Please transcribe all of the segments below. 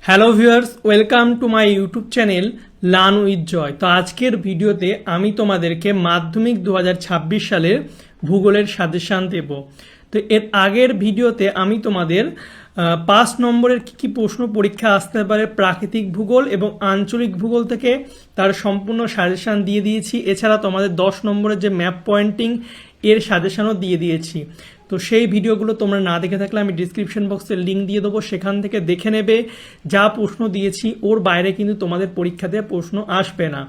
Hello viewers, welcome to my YouTube channel learn with Joy. তো আজকের ভিডিওতে আমি তোমাদেরকে মাধ্যমিক 2026 সালের ভূগোলের সাজেশান দেব। তো এর আগের ভিডিওতে আমি তোমাদের 5 নম্বরের কী প্রশ্ন পরীক্ষা আসতে পারে প্রাকৃতিক ভূগোল এবং আঞ্চলিক ভূগোল থেকে তার সম্পূর্ণ সাজেশান দিয়ে দিয়েছি। এছাড়া তোমাদের 10 নম্বরের যে ম্যাপ পয়েন্টিং এর সাজেশানও দিয়ে দিয়েছি। তো সেই ভিডিওগুলো তোমরা না দেখে থাকলে আমি ডিসক্রিপশন বক্সে লিঙ্ক দিয়ে দেবো, সেখান থেকে দেখে নেবে। যা প্রশ্ন দিয়েছি ওর বাইরে কিন্তু তোমাদের পরীক্ষাতে প্রশ্ন আসবে না।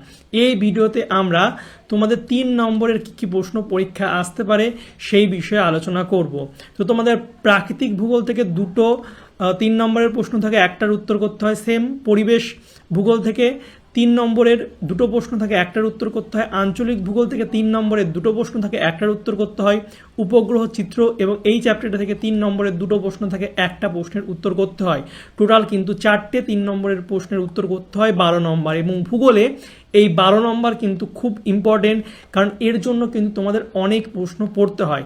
এই ভিডিওতে আমরা তোমাদের 3 নম্বরের কী প্রশ্ন পরীক্ষা আসতে পারে সেই বিষয়ে আলোচনা করব। তো তোমাদের প্রাকৃতিক ভূগোল থেকে 3 নম্বরের প্রশ্ন থাকে, একটার উত্তর করতে হয়। সেম পরিবেশ ভূগোল থেকে 3 নম্বরের 2টো প্রশ্ন থাকে, একটার উত্তর করতে হয়। আঞ্চলিক ভূগোল থেকে 3 নম্বরের 2টো প্রশ্ন থাকে, একটার উত্তর করতে হয়। উপগ্রহ চিত্র এবং এই চ্যাপ্টারটা থেকে 3 নম্বরের 2টো প্রশ্ন থাকে, একটা প্রশ্নের উত্তর করতে হয়। টোটাল কিন্তু 4টে 3 নম্বরের প্রশ্নের উত্তর করতে হয় 12 নম্বর। এবং ভূগোলে এই 12 নম্বর কিন্তু খুব ইম্পর্টেন্ট, কারণ এর জন্য কিন্তু তোমাদের অনেক প্রশ্ন পড়তে হয়।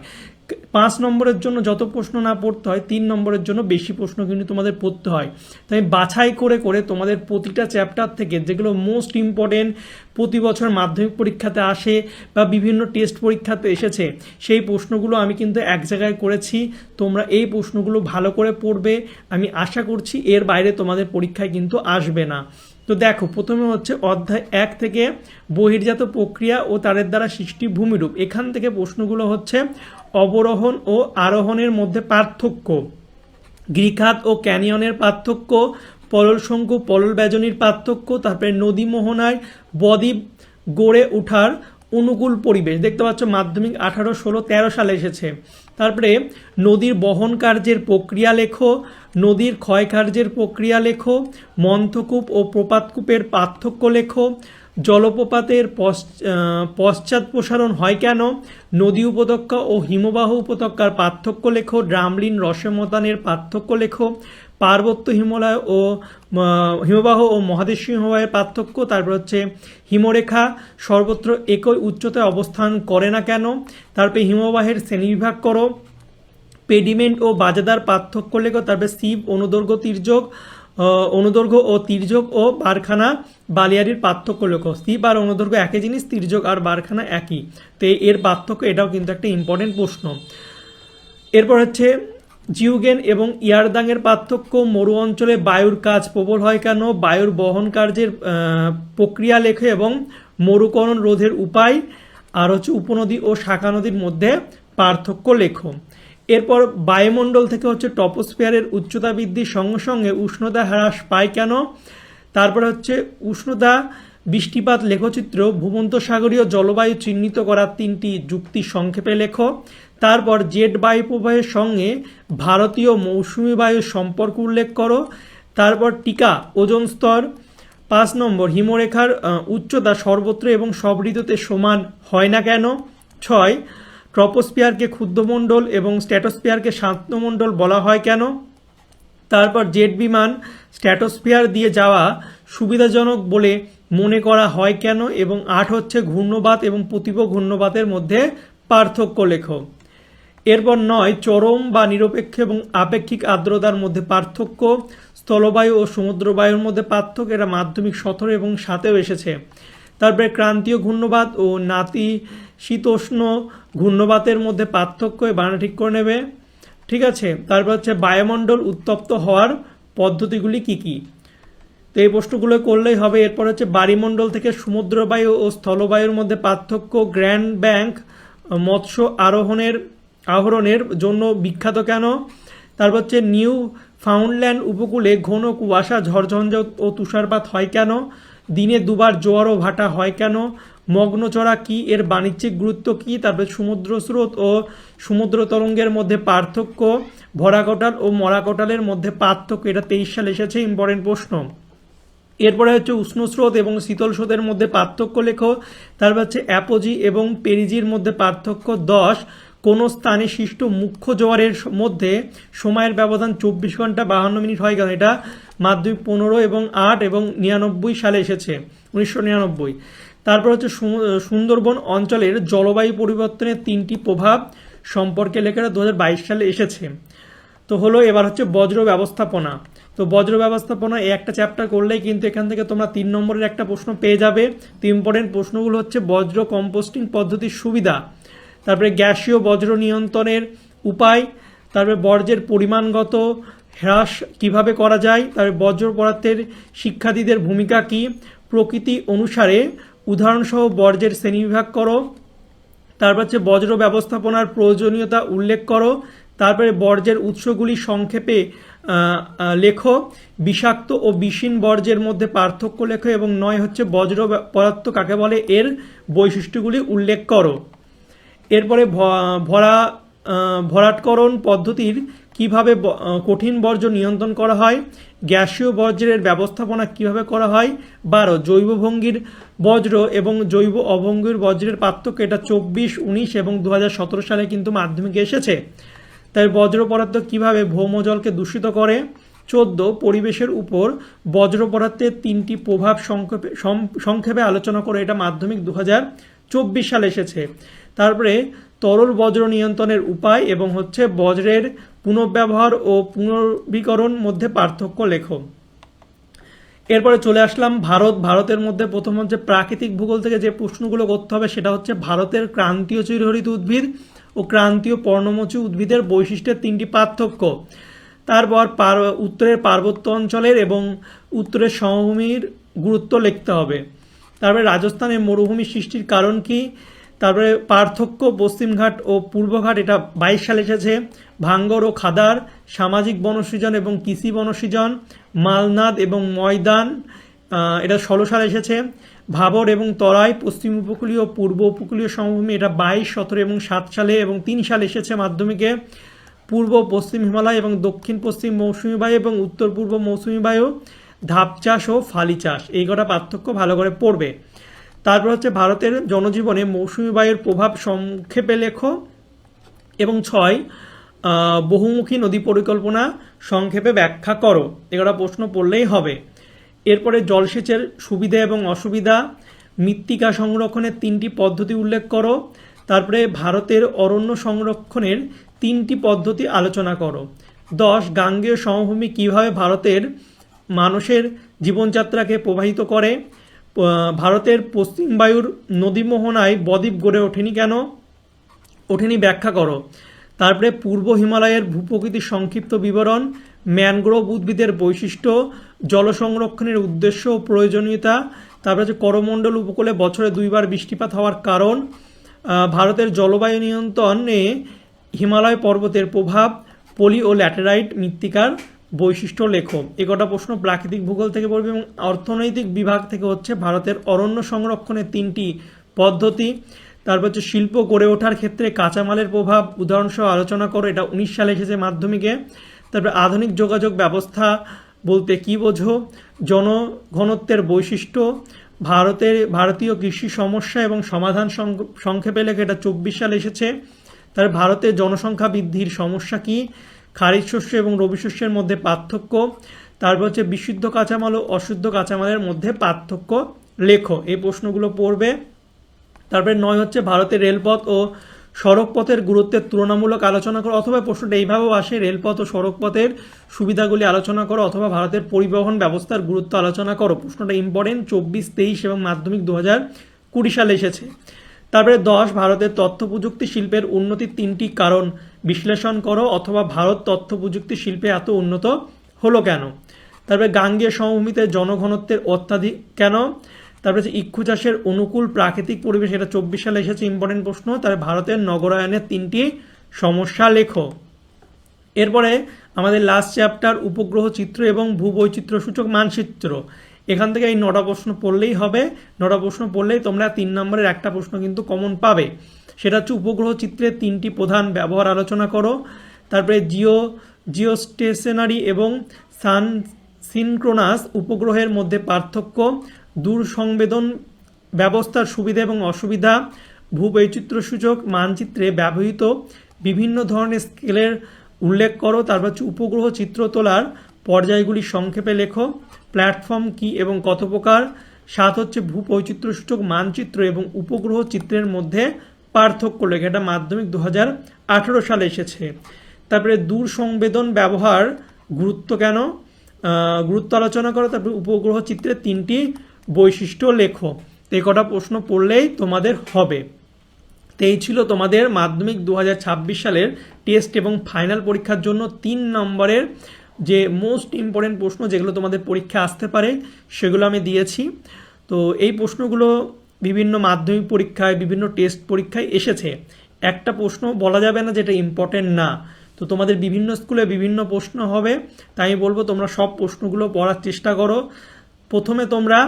5 নম্বরের জন্য যত প্রশ্ন না পড়তে হয়, 3 নম্বরের জন্য বেশি প্রশ্ন কিন্তু তোমাদের পড়তে হয়। তাই বাছাই করে করে তোমাদের প্রতিটা চ্যাপ্টার থেকে যেগুলো মোস্ট ইম্পর্টেন্ট, প্রতি বছর মাধ্যমিক পরীক্ষাতে আসে বা বিভিন্ন টেস্ট পরীক্ষাতে এসেছে, সেই প্রশ্নগুলো আমি কিন্তু এক জায়গায় করেছি। তোমরা এই প্রশ্নগুলো ভালো করে পড়বে, আমি আশা করছি এর বাইরে তোমাদের পরীক্ষায় কিন্তু আসবে না। তো দেখো, প্রথমে হচ্ছে অধ্যায় 1 থেকে বহির্জাত প্রক্রিয়া ও তাদের দ্বারা সৃষ্টি ভূমিরূপ। এখান থেকে প্রশ্নগুলো হচ্ছে অবরোহণ ও আরোহণের মধ্যে পার্থক্য, গিরিখাত ও ক্যানিয়নের পার্থক্য, পলল শঙ্কু পলল ব্যজনীর পার্থক্য, তারপরে নদী মোহনায় বদ্বীপ গড়ে ওঠার অনুকূল পরিবেশ। দেখতে পাচ্ছ মাধ্যমিক 18, 16, 13 সালে এসেছে। তারপরে নদীর বহন কার্যের প্রক্রিয়া লেখো, নদীর ক্ষয় কার্যের প্রক্রিয়া লেখো, মন্থকূপ ও প্রপাতকূপের পার্থক্য লেখো, জলপ্রপাতের পশ্চাৎ প্রসারণ হয় কেন, নদী উপত্যকা ও হিমবাহ উপত্যকার পার্থক্য লেখো, ড্রামলিন রসেমতানের পার্থক্য লেখো, পার্বত্য হিমালয় ও হিমবাহ ও মহাদেশীয় হিমবাহের পার্থক্য। তারপর হচ্ছে হিমরেখা সর্বত্র একই উচ্চতায় অবস্থান করে না কেন। তারপরে হিমবাহের শ্রেণীবিভাগ করো, পেডিমেন্ট ও বাজাদার পার্থক্য লেখো। তারপরে শিব অনুদৈর্ঘ্য ও তির্যক ও বারখানা বালিয়ারির পার্থক্য লেখো। শিব আর অনুদৈর্ঘ্য একই জিনিস, তির্যক আর বারখানা একই। তো এর পার্থক্য, এটাও কিন্তু একটা ইম্পর্টেন্ট প্রশ্ন। এরপর হচ্ছে জিউগেন এবং ইয়ারদাংয়ের পার্থক্য, মরু অঞ্চলে বায়ুর কাজ প্রবল হয় কেন, বায়ুর বহন কার্যের প্রক্রিয়া লেখে এবং মরুকরণ রোধের উপায়, আর হচ্ছে উপনদী ও শাখা নদীর মধ্যে পার্থক্য লেখো। এরপর বায়ুমণ্ডল থেকে হচ্ছে টপোস্ফিয়ারের উচ্চতা বৃদ্ধির সঙ্গে সঙ্গে উষ্ণতা হ্রাস পায় কেন। তারপর হচ্ছে উষ্ণতা, বৃষ্টিপাত লেখচিত্র, ভূমধ্যসাগরীয় জলবায়ু চিহ্নিত করার 3টি যুক্তি সংক্ষেপে লেখো। তারপর জেট বায়ু প্রবাহের সঙ্গে ভারতীয় মৌসুমি বায়ুর সম্পর্ক উল্লেখ করো। তারপর টিকা, ওজোন স্তর। 5 নম্বর, হিমরেখার উচ্চতা সর্বত্র এবং সব ঋতুতে সমান হয় না কেন। 6, ট্রপোস্ফিয়ারকে ক্ষুদ্রমণ্ডল এবং স্ট্র্যাটোস্ফিয়ারকে শান্তমণ্ডল বলা হয় কেন। তারপর জেট বিমান স্ট্র্যাটোস্ফিয়ার দিয়ে যাওয়া সুবিধাজনক বলে মনে করা হয় কেন। এবং 8 হচ্ছে ঘূর্ণবাত এবং প্রতিভ ঘূর্ণবাতের মধ্যে পার্থক্য লেখো। এরপর 9, চরম বা নিরপেক্ষ এবং আপেক্ষিক আর্দ্রতার মধ্যে পার্থক্য, স্থলবায়ু ও সমুদ্রবায়ুর মধ্যে পার্থক্য। এটা মাধ্যমিক 17 এবং 7-এও এসেছে। তারপরে ক্রান্তীয় ঘূর্ণবাত ও নাতিশীতোষ্ণ ঘূর্ণবাতের মধ্যে পার্থক্য, বানান ঠিক করে নেবে, ঠিক আছে। তারপর হচ্ছে বায়ুমণ্ডল উত্তপ্ত হওয়ার পদ্ধতিগুলি কি কি, তো এই প্রশ্নগুলো করলেই হবে। এরপর হচ্ছে বায়ুমণ্ডল থেকে সমুদ্রবায়ু ও স্থলবায়ুর মধ্যে পার্থক্য, গ্র্যান্ড ব্যাংক মৎস্য আহরণের জন্য বিখ্যাত কেন। তারপর হচ্ছে নিউ ফাউন্ডল্যান্ড উপকূলে ঘন কুয়াশা, ঝড়ঝঞ্ঝাট ও তুষারপাত হয় কেন। দিনে 2বার জোয়ার ও ভাটা হয় কেন। মগ্নচড়া কি, এর বাণিজ্যিক গুরুত্ব কি। তারপরে সমুদ্র স্রোত ও সমুদ্র তরঙ্গের মধ্যে পার্থক্য, ভরাকটাল ও মরাকটালের মধ্যে পার্থক্য। এটা 23 সালে এসেছে, ইম্পর্টেন্ট প্রশ্ন। এরপরে হচ্ছে উষ্ণ স্রোত এবং শীতল স্রোতের মধ্যে পার্থক্য লেখো। তারপর হচ্ছে অ্যাপোজি এবং পেরিজির মধ্যে পার্থক্য। 10, কোন স্থানে সৃষ্ট মুখ্য জোয়ারের মধ্যে সময়ের ব্যবধান 24 ঘন্টা 52 মিনিট হয় কেন। এটা মাধ্যমিক 15 এবং 8 এবং 99 সালে এসেছে, 1999। তারপর হচ্ছে সুন্দরবন অঞ্চলের জলবায়ু পরিবর্তনের 3টি প্রভাব সম্পর্কে লেখাটা 2022 সালে এসেছে। তো হলো, এবার হচ্ছে বজ্র ব্যবস্থাপনা। তো বজ্র ব্যবস্থাপনা এই একটা চ্যাপ্টার করলেই কিন্তু এখান থেকে তোমরা 3 নম্বরের একটা প্রশ্ন পেয়ে যাবে। তো ইম্পর্টেন্ট প্রশ্নগুলো হচ্ছে বজ্র কম্পোস্টিং পদ্ধতির সুবিধা, তারপরে গ্যাসীয় বজ্র নিয়ন্ত্রণের উপায়, তারপরে বর্জ্যের পরিমাণগত হ্রাস কিভাবে করা যায়, তারপরে বজ্র পদার্থের শিক্ষার্থীদের ভূমিকা কী, প্রকৃতি অনুসারে উদাহরণসহ বর্জ্যের শ্রেণীবিভাগ করো, তারপর হচ্ছে বজ্র ব্যবস্থাপনার প্রয়োজনীয়তা উল্লেখ করো, তারপরে বর্জ্যের উৎসগুলি সংক্ষেপে লেখো, বিষাক্ত ও বিষহীন বর্জ্যের মধ্যে পার্থক্য লেখো, এবং 9 হচ্ছে বজ্র পদার্থ কাকে বলে এর বৈশিষ্ট্যগুলি উল্লেখ করো। এরপরে ভরাটকরণ পদ্ধতির কিভাবে কঠিন বর্জ্য নিয়ন্ত্রণ করা হয়, গ্যাসীয় বর্জ্যের ব্যবস্থাপনা কিভাবে করা হয়, 12 জৈব ভঙ্গির বজ্র এবং জৈব অভঙ্গির বজ্রের পার্থক্য, এটা 24, 19 এবং 2017 সালে কিন্তু মাধ্যমিকে এসেছে। তাই বজ্র পদার্থ কীভাবে ভৌমজলকে দূষিত করে, 14 পরিবেশের উপর বজ্র পদার্থের 3টি প্রভাব সংক্ষেপে আলোচনা করে, এটা মাধ্যমিক 2024 সালে এসেছে। তারপরে তরল বজ্র নিয়ন্ত্রণের উপায় এবং হচ্ছে বজ্রের পুনর্ব্যবহার ও পুনর্বীকরণ মধ্যে পার্থক্য লেখো। এরপরে চলে আসলাম ভারতের মধ্যে প্রথম হচ্ছে প্রাকৃতিক ভূগোল থেকে যে প্রশ্নগুলো করতে হবে সেটা হচ্ছে ভারতের ক্রান্তীয় চিরহরিত উদ্ভিদ ও ক্রান্তীয় পর্ণমোচী উদ্ভিদের বৈশিষ্ট্যের 3টি পার্থক্য। তারপর উত্তরের পার্বত্য অঞ্চলের এবং উত্তরের সমভূমির গুরুত্ব লিখতে হবে। তারপরে রাজস্থানের মরুভূমি সৃষ্টির কারণ কি, তারপরে পার্থক্য পশ্চিমঘাট ও পূর্বঘাট, এটা 22 সালে এসেছে। ভাঙ্গর ও খাদার, সামাজিক বনসৃজন এবং কৃষি বনসৃজন, মালনাদ এবং ময়দান, এটা 16 সালে এসেছে। ভাবর এবং তরাই, পশ্চিম উপকূলীয় ও পূর্ব উপকূলীয় সমভূমি, এটা 22, 17 এবং 7 সালে এবং 3 সালে এসেছে মাধ্যমিকে। পূর্ব পশ্চিম হিমালয় এবং দক্ষিণ পশ্চিম মৌসুমী বায়ু এবং উত্তর পূর্ব মৌসুমী বায়ু, ধাপ চাষ ও ফালি চাষ, এই কটা পার্থক্য ভালো করে পড়বে। তারপর হচ্ছে ভারতের জনজীবনে মৌসুমী বায়ুর প্রভাব সংক্ষেপে লেখো, এবং 6 বহুমুখী নদী পরিকল্পনা সংক্ষেপে ব্যাখ্যা করো, এগুলো প্রশ্ন পড়লেই হবে। এরপরে জলসেচের সুবিধা এবং অসুবিধা, মৃত্তিকা সংরক্ষণের 3টি পদ্ধতি উল্লেখ করো, তারপরে ভারতের অরণ্য সংরক্ষণের 3টি পদ্ধতি আলোচনা করো। 10 গাঙ্গেয় সমভূমি কিভাবে ভারতের মানুষের জীবনযাত্রাকে প্রভাবিত করে, ভারতের পশ্চিম বায়ুর নদী মোহনায় বদ্বীপ গড়ে ওঠেনি কেন, ওঠেনি ব্যাখ্যা করো। তারপরে পূর্ব হিমালয়ের ভূপ্রকৃতির সংক্ষিপ্ত বিবরণ, ম্যানগ্রোভ উদ্ভিদের বৈশিষ্ট্য, জল সংরক্ষণের উদ্দেশ্য ও প্রয়োজনীয়তা, তারপরে হচ্ছে করমণ্ডল উপকূলে বছরে 2 বার বৃষ্টিপাত হওয়ার কারণ, ভারতের জলবায়ু নিয়ন্ত্রণে হিমালয় পর্বতের প্রভাব, পলি ও ল্যাটেরাইট মৃত্তিকার বৈশিষ্ট্য লেখো। কটা প্রশ্ন প্রাকৃতিক ভূগোল থেকে পড়বে। এবং অর্থনৈতিক বিভাগ থেকে হচ্ছে ভারতের অরণ্য সংরক্ষণের 3টি পদ্ধতি, তারপর হচ্ছে শিল্প গড়ে ওঠার ক্ষেত্রে কাঁচামালের প্রভাব উদাহরণসহ আলোচনা করো, এটা 19 সালে এসেছে মাধ্যমিকে। তারপরে আধুনিক যোগাযোগ ব্যবস্থা বলতে কি বোঝো, জনঘনত্বের বৈশিষ্ট্য, ভারতীয় কৃষি সমস্যা এবং সমাধান সংক্ষেপে লেখে, এটা 24 সালে এসেছে। তারপরে ভারতের জনসংখ্যা বৃদ্ধির সমস্যা কি, খারিজ শস্য এবং রবি শস্যের মধ্যে পার্থক্য, তারপর হচ্ছে বিশুদ্ধ কাঁচামাল ও অশুদ্ধ কাঁচামালের মধ্যে পার্থক্য লেখো, এই প্রশ্নগুলো পড়বে। তারপরে 9 হচ্ছে ভারতের রেলপথ ও সড়কপথের গুরুত্বের তুলনামূলক আলোচনা করো, অথবা প্রশ্নটা এইভাবেও আসে, রেলপথ ও সড়কপথের সুবিধাগুলি আলোচনা করো, অথবা ভারতের পরিবহন ব্যবস্থার গুরুত্ব আলোচনা করো। প্রশ্নটা ইম্পর্টেন্ট, 24, 23 এবং মাধ্যমিক 2020 সালে এসেছে। তারপরে 10 ভারতের তথ্য প্রযুক্তি শিল্পের উন্নতির 3টি কারণ বিশ্লেষণ করো, অথবা ভারত তথ্য প্রযুক্তি শিল্পে এত উন্নত হলো কেন। তারপরে গাঙ্গেয় সমভূমিতে জনঘনত্বের অত্যাধিক কেন, তারপরে হচ্ছে ইক্ষু চাষের অনুকূল প্রাকৃতিক পরিবেশ, এটা 24 সালে এসেছে, ইম্পর্টেন্ট প্রশ্ন। তারপরে ভারতের নগরায়নের 3টি সমস্যা লেখো। এরপরে আমাদের লাস্ট চ্যাপ্টার উপগ্রহ চিত্র এবং ভূবৈচিত্র্য সূচক মানচিত্র, এখান থেকে এই 9টা প্রশ্ন পড়লেই হবে। 9টা প্রশ্ন পড়লেই তোমরা 3 নম্বরের একটা প্রশ্ন কিন্তু কমন পাবে, সেটা হচ্ছে উপগ্রহ চিত্রের 3টি প্রধান ব্যবহার আলোচনা করো। তারপরে জিওস্টেশনারি এবং সিনক্রোনাস উপগ্রহের মধ্যে পার্থক্য, দূর সংবেদন ব্যবস্থার সুবিধা এবং অসুবিধা, ভূবৈচিত্র্য সূচক মানচিত্রে ব্যবহৃত বিভিন্ন ধরনের স্কেলের উল্লেখ করো। তারপর হচ্ছে উপগ্রহ চিত্র তোলার পর্যায়গুলি সংক্ষেপে লেখো, প্ল্যাটফর্ম কি এবং কত প্রকার। 7 হচ্ছে ভূবৈচিত্র্য সূচক মানচিত্র এবং উপগ্রহ চিত্রের মধ্যে পার্থক্য লেখো, এটা মাধ্যমিক 2018 সালে এসেছে। তারপরে দূর সংবেদন ব্যবহার গুরুত্ব কেন, গুরুত্ব আলোচনা করো, তারপর উপগ্রহ চিত্রের 3টি বৈশিষ্ট্য লেখো। তো এই কটা প্রশ্ন পড়লেই তোমাদের হবে। তো এই ছিল তোমাদের মাধ্যমিক 2026 সালের টেস্ট এবং ফাইনাল পরীক্ষার জন্য 3 নম্বরের যে মোস্ট ইম্পর্টেন্ট প্রশ্ন যেগুলো তোমাদের পরীক্ষা আসতে পারে সেগুলো আমি দিয়েছি। তো এই প্রশ্নগুলো বিভিন্ন মাধ্যমিক পরীক্ষায়, বিভিন্ন টেস্ট পরীক্ষায় এসেছে। একটা প্রশ্ন বলা যাবে না যেটা ইম্পর্টেন্ট না। তো তোমাদের বিভিন্ন স্কুলে বিভিন্ন প্রশ্ন হবে, তাই আমি বলবো তোমরা সব প্রশ্নগুলো পড়ার চেষ্টা করো। প্রথমে তোমরা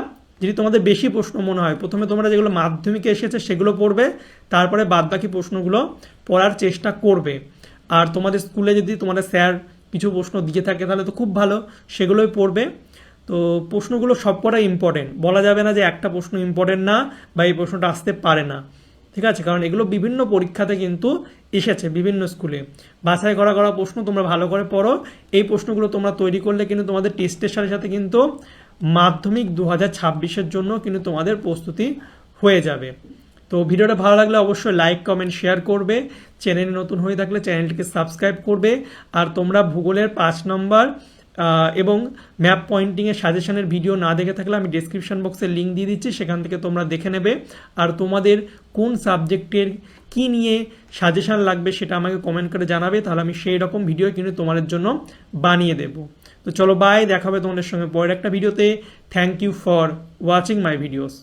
যদি তোমাদের বেশি প্রশ্ন মনে হয়, প্রথমে তোমরা যেগুলো মাধ্যমিকে এসেছে সেগুলো পড়বে, তারপরে বাদবাকি প্রশ্নগুলো পড়ার চেষ্টা করবে। আর তোমাদের স্কুলে যদি তোমাদের স্যার কিছু প্রশ্ন দিয়ে থাকে তাহলে তো খুব ভালো, সেগুলোই পড়বে। তো প্রশ্নগুলো সবকটাই ইম্পর্টেন্ট, বলা যাবে না যে একটা প্রশ্ন ইম্পর্টেন্ট না বা এই প্রশ্নটা আসতে পারে না, ঠিক আছে? কারণ এগুলো বিভিন্ন পরীক্ষাতে কিন্তু এসেছে, বিভিন্ন স্কুলে বাছাই করা করা প্রশ্ন। তোমরা ভালো করে পড়ো, এই প্রশ্নগুলো তোমরা তৈরি করলে কিন্তু তোমাদের টেস্টের সাথে সাথে কিন্তু মাধ্যমিক 2026-এর জন্য কিন্তু তোমাদের প্রস্তুতি হয়ে যাবে। তো ভিডিওটা ভালো লাগলে অবশ্যই লাইক, কমেন্ট, শেয়ার করবে। চ্যানেলে নতুন হয়ে থাকলে চ্যানেলটিকে সাবস্ক্রাইব করবে। আর তোমরা ভূগোলের 5 নম্বর এবং ম্যাপ পয়েন্টিংয়ের সাজেশনের ভিডিও না দেখে থাকলে আমি ডেসক্রিপশন বক্সে লিঙ্ক দিয়ে দিচ্ছি, সেখান থেকে তোমরা দেখে নেবে। আর তোমাদের কোন সাবজেক্টের কি নিয়ে সাজেশন লাগবে সেটা আমাকে কমেন্ট করে জানাবে, তাহলে আমি সেই রকম ভিডিও কিন্তু তোমাদের জন্য বানিয়ে দেব। তো চলো বাই, দেখা হবে তোমাদের সঙ্গে পরের একটা ভিডিওতে। Thank you for watching my videos.